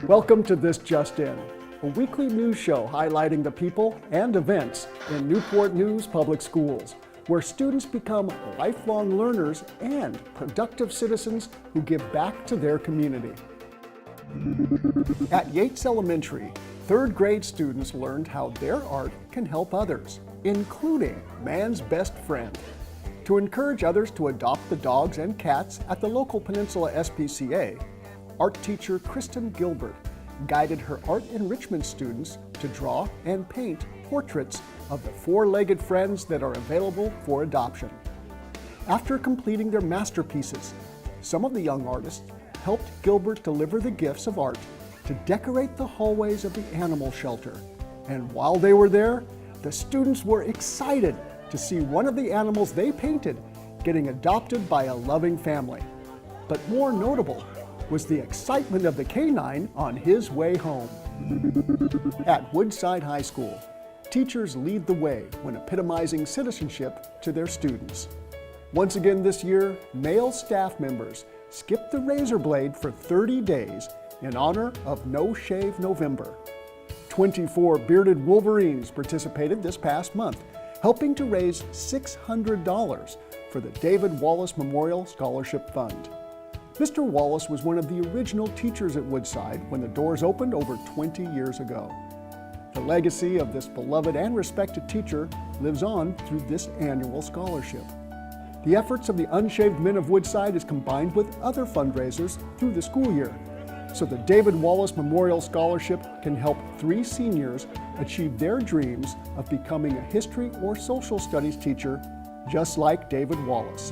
Welcome to This Just In, a weekly news show highlighting the people and events in Newport News Public Schools, where students become lifelong learners and productive citizens who give back to their community. At Yates Elementary, third grade students learned how their art can help others, including man's best friend. To encourage others to adopt the dogs and cats at the local Peninsula SPCA, art teacher Kristen Gilbert guided her art enrichment students to draw and paint portraits of the four-legged friends that are available for adoption. After completing their masterpieces, some of the young artists helped Gilbert deliver the gifts of art to decorate the hallways of the animal shelter. And while they were there, the students were excited to see one of the animals they painted getting adopted by a loving family. But more notable was the excitement of the canine on his way home. At Woodside High School, teachers lead the way when epitomizing citizenship to their students. Once again this year, male staff members skipped the razor blade for 30 days in honor of No Shave November. 24 bearded Wolverines participated this past month, helping to raise $600 for the David Wallace Memorial Scholarship Fund. Mr. Wallace was one of the original teachers at Woodside when the doors opened over 20 years ago. The legacy of this beloved and respected teacher lives on through this annual scholarship. The efforts of the Unshaved Men of Woodside is combined with other fundraisers through the school year, so the David Wallace Memorial Scholarship can help 3 seniors achieve their dreams of becoming a history or social studies teacher just like David Wallace.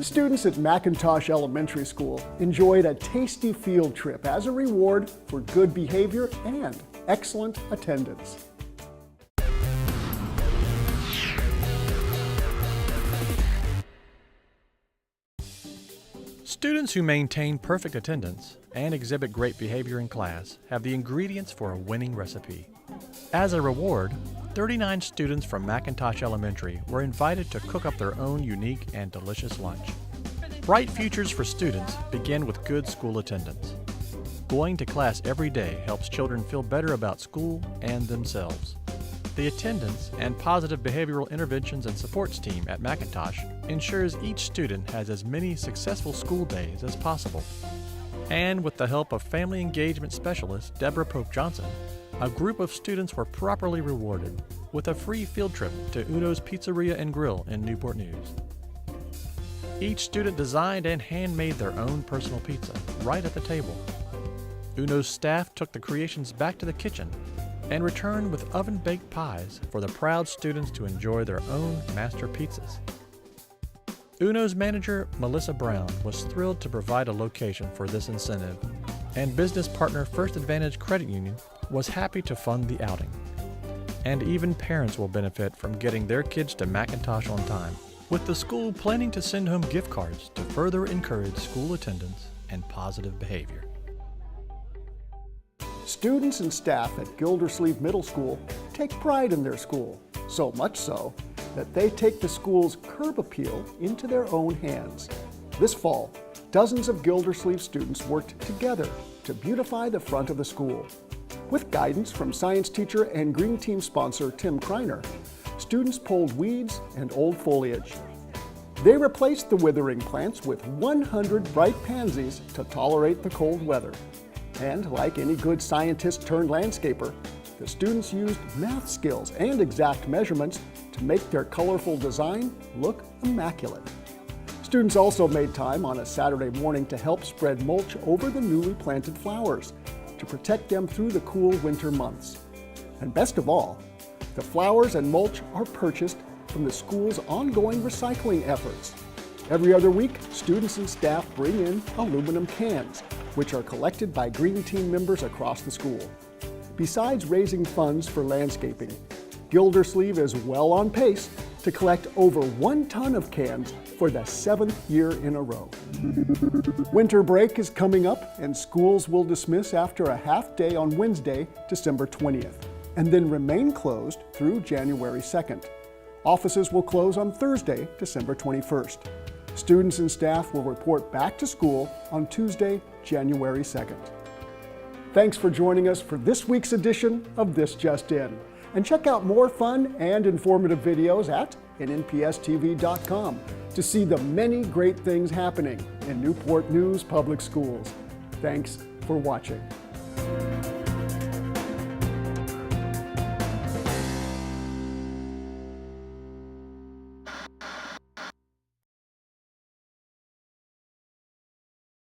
Students at McIntosh Elementary School enjoyed a tasty field trip as a reward for good behavior and excellent attendance. Students who maintain perfect attendance and exhibit great behavior in class have the ingredients for a winning recipe. As a reward, 39 students from McIntosh Elementary were invited to cook up their own unique and delicious lunch. Bright futures for students begin with good school attendance. Going to class every day helps children feel better about school and themselves. The attendance and positive behavioral interventions and supports team at McIntosh ensures each student has as many successful school days as possible. And with the help of family engagement specialist Deborah Pope Johnson, a group of students were properly rewarded with a free field trip to Uno's Pizzeria and Grill in Newport News. Each student designed and handmade their own personal pizza right at the table. Uno's staff took the creations back to the kitchen and returned with oven-baked pies for the proud students to enjoy their own master pizzas. Uno's manager, Melissa Brown, was thrilled to provide a location for this incentive, and business partner First Advantage Credit Union was happy to fund the outing. And even parents will benefit from getting their kids to McIntosh on time, with the school planning to send home gift cards to further encourage school attendance and positive behavior. Students and staff at Gildersleeve Middle School take pride in their school, so much so that they take the school's curb appeal into their own hands. This fall, dozens of Gildersleeve students worked together to beautify the front of the school. With guidance from science teacher and Green Team sponsor Tim Kreiner, students pulled weeds and old foliage. They replaced the withering plants with 100 bright pansies to tolerate the cold weather. And like any good scientist turned landscaper, the students used math skills and exact measurements to make their colorful design look immaculate. Students also made time on a Saturday morning to help spread mulch over the newly planted flowers to protect them through the cool winter months. And best of all, the flowers and mulch are purchased from the school's ongoing recycling efforts. Every other week, students and staff bring in aluminum cans, which are collected by Green Team members across the school. Besides raising funds for landscaping, Gildersleeve is well on pace to collect over 1 ton of cans for the 7th year in a row. Winter break is coming up and schools will dismiss after a half day on Wednesday, December 20th, and then remain closed through January 2nd. Offices will close on Thursday, December 21st. Students and staff will report back to school on Tuesday, January 2nd. Thanks for joining us for this week's edition of This Just In. And check out more fun and informative videos at nnpstv.com to see the many great things happening in Newport News Public Schools. Thanks for watching.